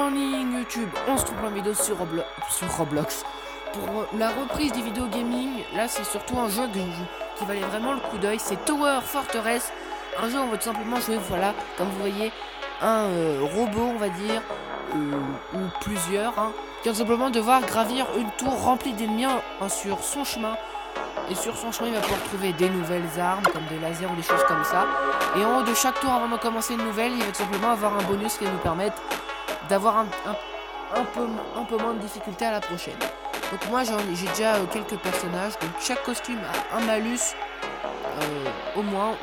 morning YouTube, on se trouve en vidéo sur Roblox pour la reprise des vidéos gaming. Là c'est surtout un jeu qui valait vraiment le coup d'œil, c'est Tower Fortress. Un jeu où on va tout simplement jouer, voilà, comme vous voyez, un robot on va dire, ou plusieurs, hein, qui va tout simplement devoir gravir une tour remplie d'ennemis sur son chemin. Et sur son chemin il va pouvoir trouver des nouvelles armes comme des lasers ou des choses comme ça. Et en haut de chaque tour avant de commencer une nouvelle, il va tout simplement avoir un bonus qui va nous permettre d'avoir un peu moins de difficulté à la prochaine. Donc moi j'ai déjà quelques personnages, donc chaque costume a un malus au moins,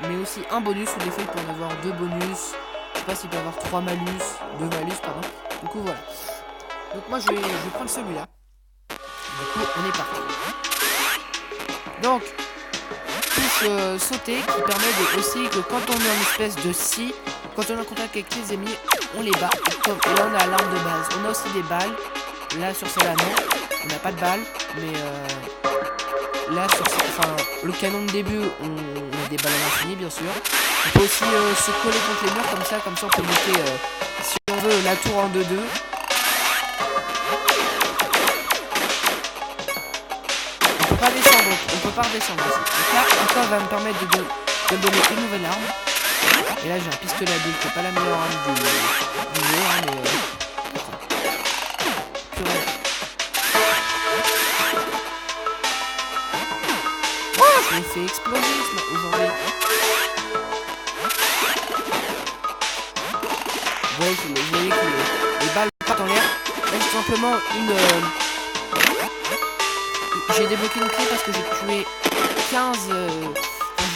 mais aussi un bonus, ou des fois il peut en avoir deux bonus. Je sais pas s'il peut avoir deux malus pardon. Du coup voilà. Donc moi je vais prendre celui-là. Du coup on est parti. Donc touche sauter qui permet aussi que quand on est en espèce de scie, quand on est en contact avec les ennemis, on les bat. Et là on a l'arme de base. On a aussi des balles. Là sur celle-là non, on n'a pas de balles. Mais là sur le canon de début, on a des balles à l'infini bien sûr. On peut aussi se coller contre les murs comme ça on peut monter si on veut la tour en 2-2. On peut pas redescendre aussi. Donc là encore va me permettre de donner une nouvelle arme. Et là j'ai un pistolet à bulles qui est pas la meilleure arme du jeu, hein, mais purée. Oh, je l'ai fait exploser aujourd'hui. Ouais, vous voyez que les balles partent en l'air. Là c'est simplement j'ai débloqué une clé parce que j'ai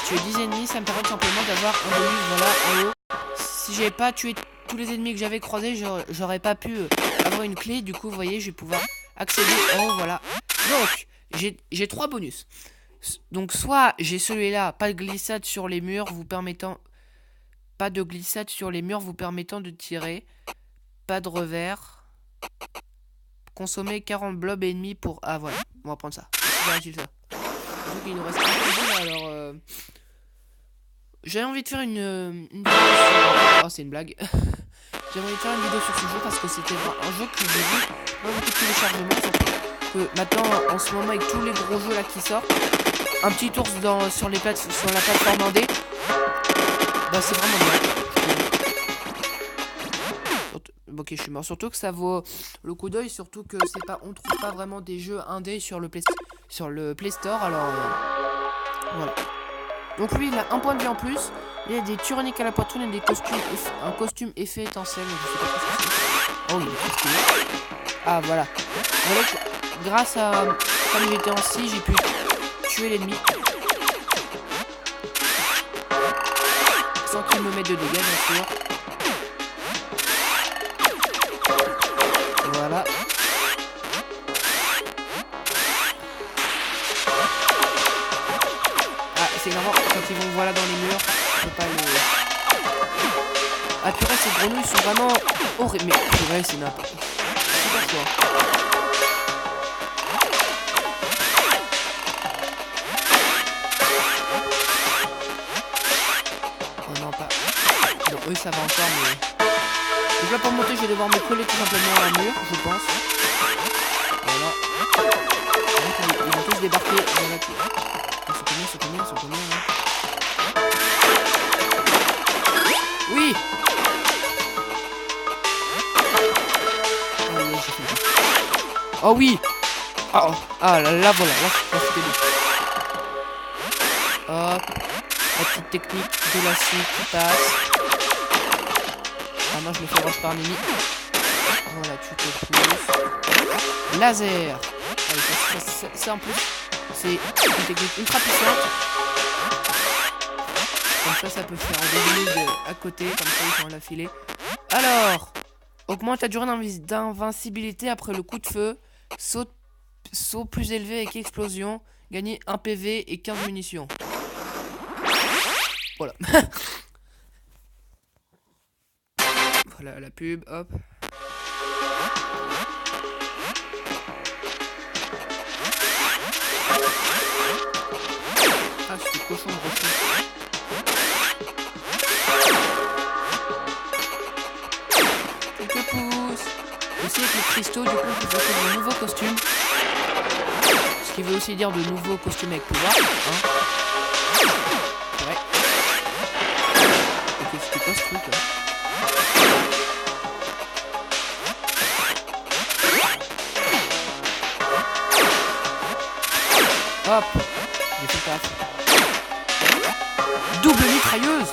tué 10 ennemis, ça me permet tout simplement d'avoir un bonus, voilà, en haut. Si j'avais pas tué tous les ennemis que j'avais croisés, j'aurais pas pu avoir une clé. Du coup, vous voyez, je vais pouvoir accéder en haut, voilà. Donc, j'ai 3 bonus. Donc, soit j'ai celui-là, pas de glissade sur les murs, vous permettant de tirer. Pas de revers. Consommer 40 blobs ennemis pour... Ah, voilà, on va prendre ça. C'est ça. Donc, il nous reste un peu, alors... J'avais envie de faire une vidéo sur... Oh, c'est une blague. J'avais envie de faire une vidéo sur ce jeu parce que c'était un jeu que j'ai vu dans beaucoup de téléchargements. Que maintenant, en ce moment, avec tous les gros jeux là qui sortent, un petit ours sur la plateforme indé, bah c'est vraiment bien. Ok, je suis mort. Surtout que ça vaut le coup d'œil, surtout que on trouve pas vraiment des jeux indés sur le Play Store, alors voilà. Donc lui il a un point de vie en plus. Il y a des tyranniques à la poitrine et des costumes, un costume effet étincelle. Je sais pas ce que c'est. Oh il est costume. Ah voilà. Voilà que, grâce à comme j'étais en scie, j'ai pu tuer l'ennemi sans qu'il me mette de dégâts bien sûr. Voilà. Ah, c'est énervant quand ils vont voilà dans les murs. Je peux pas les... Ah purée, ces grenouilles sont vraiment horribles. Mais purée, c'est n'importe quoi. Super quoi. Oh non, pas... Non, eux ça va encore, mais... Donc là pour monter je vais devoir me coller tout simplement à un mur, je pense. Voilà. Donc, ils vont tous débarquer. Voilà. Ils sont combien hein. Oui. Oh oui. Ah là voilà, là c'était lui. Hop. La petite technique de la scie qui passe. Ah non, je me fais rush par l'ennemi. Voilà, tu te pousses. Laser. C'est en plus, c'est une technique ultra puissante. Comme ça peut faire des ennemis à côté, comme ça ils vont la filer. Alors, augmente la durée d'invincibilité après le coup de feu. Saut plus élevé avec explosion. Gagner 1 PV et 15 munitions. Voilà. Voilà la pub, hop. Ah, c'est cochon de refus. avec les cristaux, du coup on peut faire de nouveaux costumes. Ce qui veut aussi dire de nouveaux costumes avec pouvoir. Hein. Ouais. Ok, c'était quoi ce truc là? Hop, j'ai fait taf. Double mitrailleuse.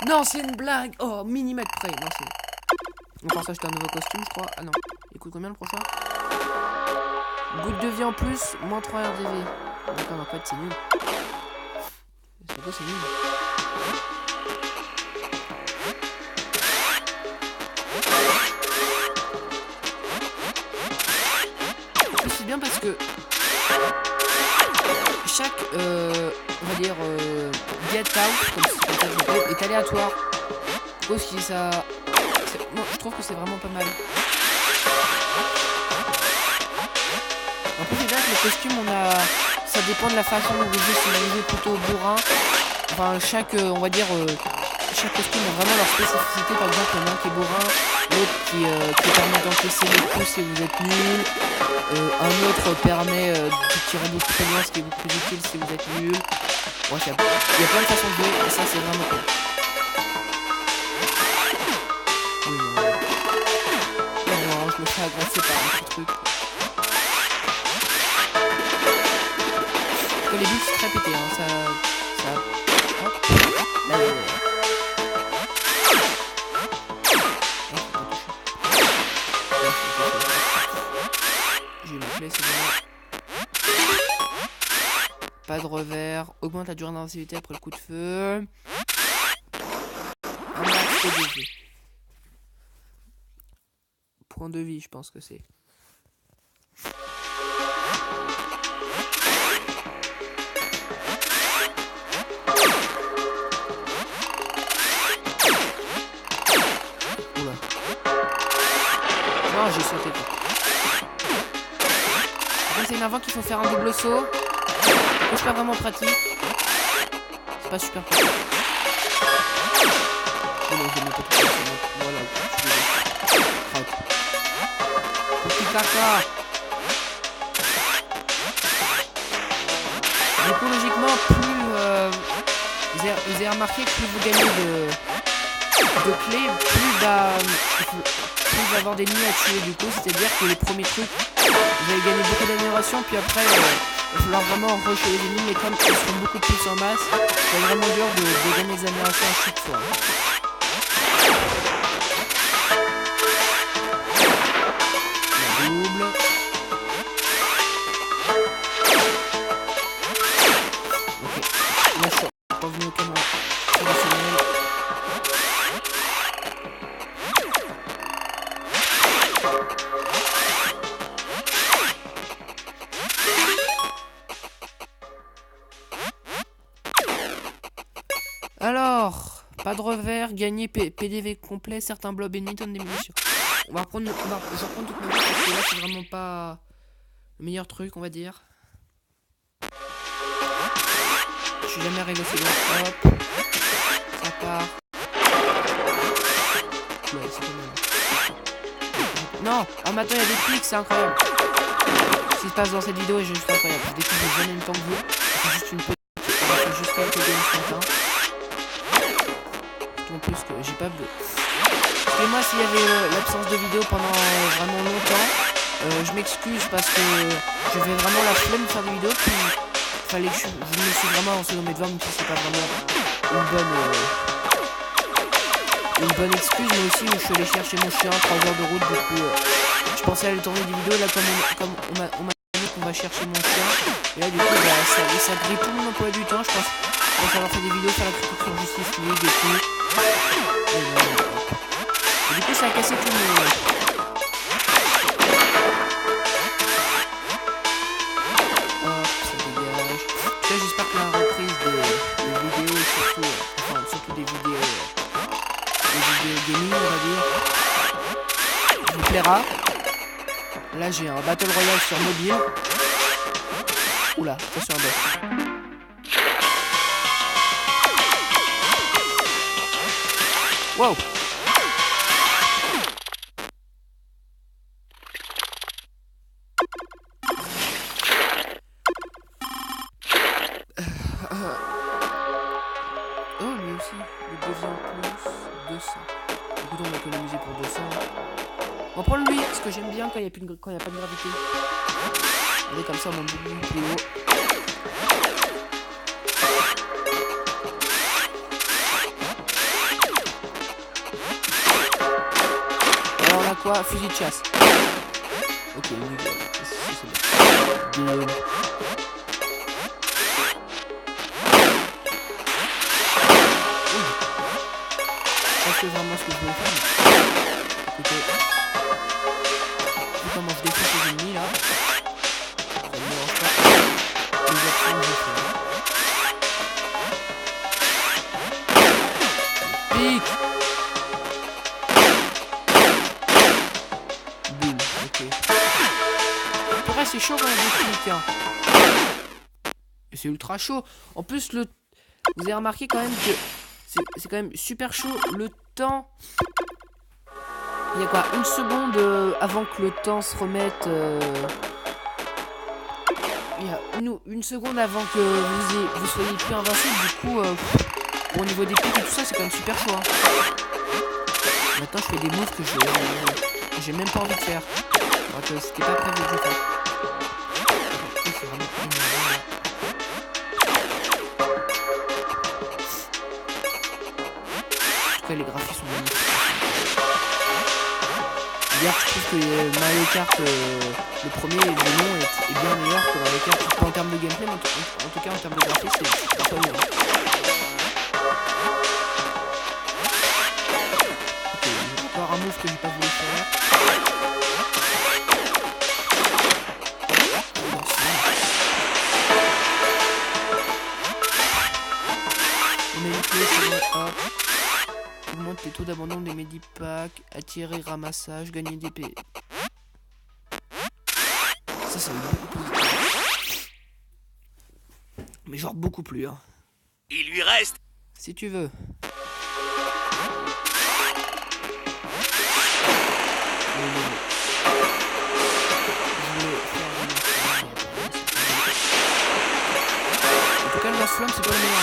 Non, c'est une blague. Oh, millimètre près. Non, c'est... On pense acheter un nouveau costume, je crois. Ah non. Il coûte combien le prochain? Goutte de vie en plus, moins 3 RDV. D'accord, en fait, c'est nul. C'est quoi, c'est nul? C'est bien parce que chaque, on va dire, get out, comme ça est aléatoire. Aussi, ça... Moi, je trouve que c'est vraiment pas mal. En plus, c'est bien que le costume, on a... Ça dépend de la façon dont vous jouez, si vous jouez plutôt bourrin. Enfin, chaque, on va dire, chaque costume a vraiment leur spécificité. Par exemple, il y en a un qui est bourrin, l'autre qui permet d'encaisser les coups si vous êtes nul. Un autre permet de tirer beaucoup plus loin, ce qui est beaucoup plus utile si vous êtes nul. Ouais, il y a plein de façons de jouer, et ça, c'est vraiment cool. Non, je me fais agresser par un petit truc. Parce que les bulles, c'est très pété, hein, ça... Hop, là, j'ai eu ma clé, c'est bon. Pas de revers, augmente la durée d'invincibilité après le coup de feu. Un max PDG. Point de vie, je pense que c'est. Oula. Non, j'ai sauté quoi. Après, c'est énervant qu'il faut faire un double saut. C'est pas vraiment pratique. C'est pas super pratique. Oh non, je vais mettre tout ça. Voilà, petit caca. Du coup, logiquement, plus vous avez remarqué que plus vous gagnez de clés, plus vous allez avoir des lignes à tuer. Du coup, c'est-à-dire que les premiers trucs, vous allez gagner beaucoup d'amélioration, puis après, il va falloir vraiment rusher les ennemis, mais comme ils seront beaucoup plus en masse, c'est vraiment dur de gagner des améliorations à chaque fois. Double. Ok, là je suis revenu au caméra traditionnel. Alors, pas de revers, gagner PDV complet, certains blobs ennemis, tonnes d'émission. Je vais reprendre toute ma vie parce que là c'est vraiment pas le meilleur truc, on va dire. Je suis jamais arrivé aussi loin. Hop, ça part. Ouais, c'est pas mal. Non, ah maintenant il y a des clics, c'est incroyable. Ce qui se passe dans cette vidéo est juste incroyable. Je découvre jamais le même temps que vous. C'est juste une petite. C'est juste quelques games ce matin. En plus que j'ai pas bleu. Excusez-moi s'il y avait l'absence de vidéo pendant vraiment longtemps. Je m'excuse parce que j'avais vraiment la flemme de faire des vidéos. Puis fallait que je me suis vraiment lancé dans mes devoirs, même si c'est pas vraiment une bonne excuse, mais aussi où je suis allé chercher mon chien 3 heures de route. Du coup, je pensais aller tourner des vidéos là comme on m'a dit qu'on va chercher mon chien. Et là du coup ça grille tout mon emploi du temps, je pense. Pour savoir faire des vidéos, faire la critique sur Justice League et tout. Et du coup ça a cassé tout mon... Hop, ça dégage. En tout cas j'espère que la reprise des vidéos et surtout des vidéos gaming on va dire vous plaira. Là, j'ai un Battle Royale sur mobile. Oula, attention à un boss. Wow! Oh, lui aussi, il devient plus 200. Du coup, on va économiser pour 200. On va prendre lui, parce que j'aime bien quand il n'y a, pas de gravité. Allez, comme ça, mon boubou plus haut. Alors là, quoi? Fusil de chasse. Ok, nickel. C'est bon. C'est vraiment ce que je veux faire. Écoutez, vu comment je défonce les ennemis là, ça ne me dérange pas. Les actions que je fais. Pique. Boum, ok. Pour vrai, c'est chaud quand même de clic, hein. Et c'est ultra chaud. En plus, vous avez remarqué quand même que c'est quand même super chaud. Le temps... Il y a quoi, une seconde avant que le temps se remette... Il y a une seconde avant que vous soyez plus invincible. Du coup, au niveau des pics et tout ça, c'est quand même super chaud. Hein. Maintenant, je fais des moves que j'ai même pas envie de faire. Alors que c'était pas prévu de le faire. C'est vraiment énorme. Les graphismes sont magnifiques. D'ailleurs, je trouve que Mario Kart, le premier, le nom est bien meilleur que Mario Kart, pas en termes de gameplay, mais en tout cas en termes de graphisme, c'est pas bien. Ok, encore un move que j'ai pas voulu faire. On met les clés, c'est bon, hop. Augmente les taux d'abandon des medipacks, attirer ramassage, gagner des P. Ça va beaucoup plus. Mais genre beaucoup plus, hein. Il lui reste. Si tu veux. En tout cas, le lance-flamme, c'est pas le meilleur.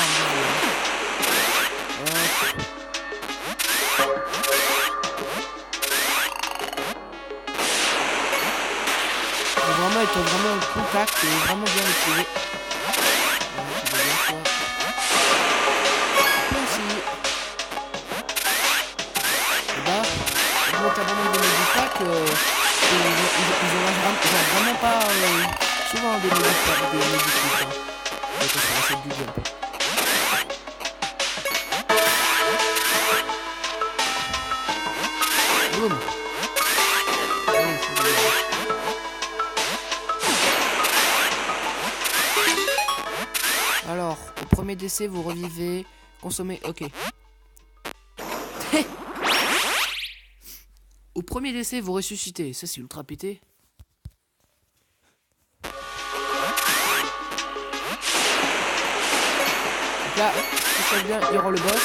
Vraiment, ils sont vraiment en contact et vraiment bien utilisé. Merci. Et bah, augmente l'abandon des medipacks, ils ont vraiment pas souvent des medipacks. Donc ça va faire du jump. Boum. Alors, au premier décès, vous revivez, consommez... Ok. Au premier décès, vous ressuscitez. Ça, c'est ultra pété. Donc là, si ça bien, il y aura le boss.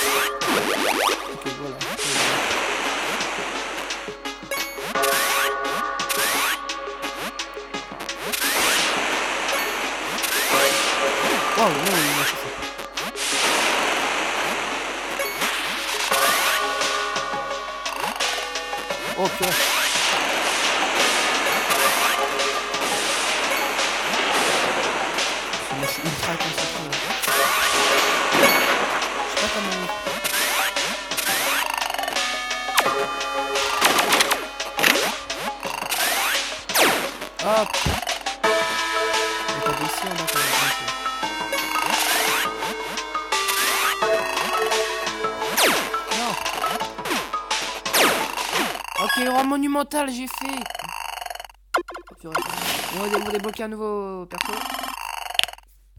Ok, voilà. Oh non, il m'a chauffé. Oh purée. Moi je suis ultra concentré. Je sais pas comment... Hop. On va ici, on va faire ok, rang monumental, j'ai fait. Oh, purée. On va débloquer un nouveau perso.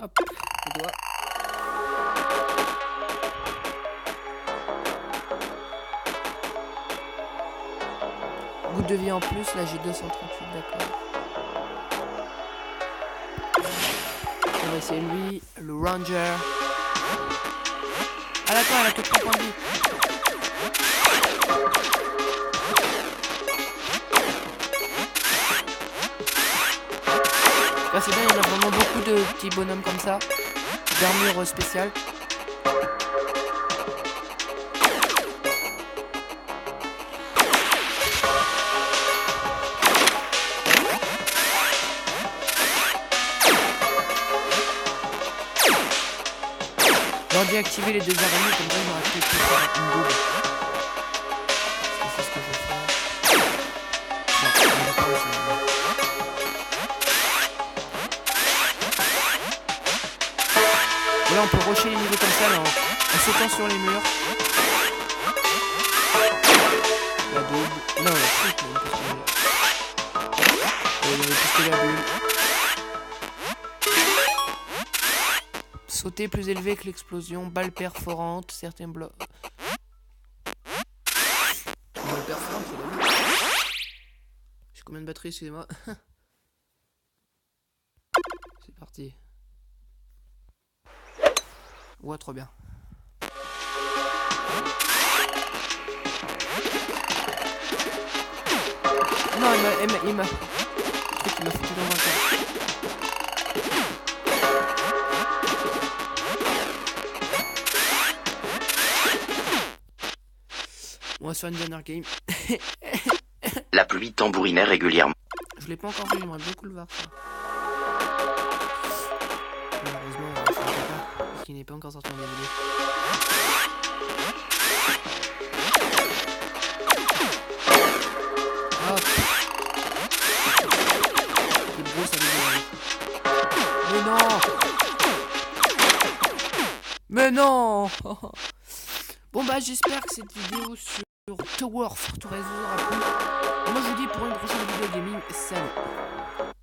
Hop, le doigt. Goutte de vie en plus, là j'ai 238, d'accord. On va essayer lui, le Ranger. Ah d'accord, elle a que 3 points de vie. Bah, c'est bien, il y en a vraiment beaucoup de petits bonhommes comme ça. D'armure spéciale. J'aurais dû activer les 2 araignées, comme ça j'aurais pu faire une double. C'est ce que je vais faire. Non, on va pas essayer. Voilà, on peut rusher les niveaux comme ça là, en sautant sur les murs. La double. Non, la triple, on peut se faire. Il y a le pistolet à bulle. Sauter plus élevé que l'explosion, balle perforante, certains blocs. Balle perforante, c'est la vie. J'ai combien de batteries, excusez-moi. C'est parti. Ouais, trop bien. Non, il m'a foutu dans un cas. On va se faire une dernière game. La pluie tambourinait régulièrement. Je l'ai pas encore vu, j'aimerais beaucoup le voir ça. Malheureusement, je ne sais pas, parce qu'il n'est pas encore sorti en DVD. Hop. C'est gros, ça me dit. Mais non. Bon bah j'espère que cette vidéo sur Tower Fortress vous aura plu. Moi je vous dis pour une prochaine vidéo gaming, salut.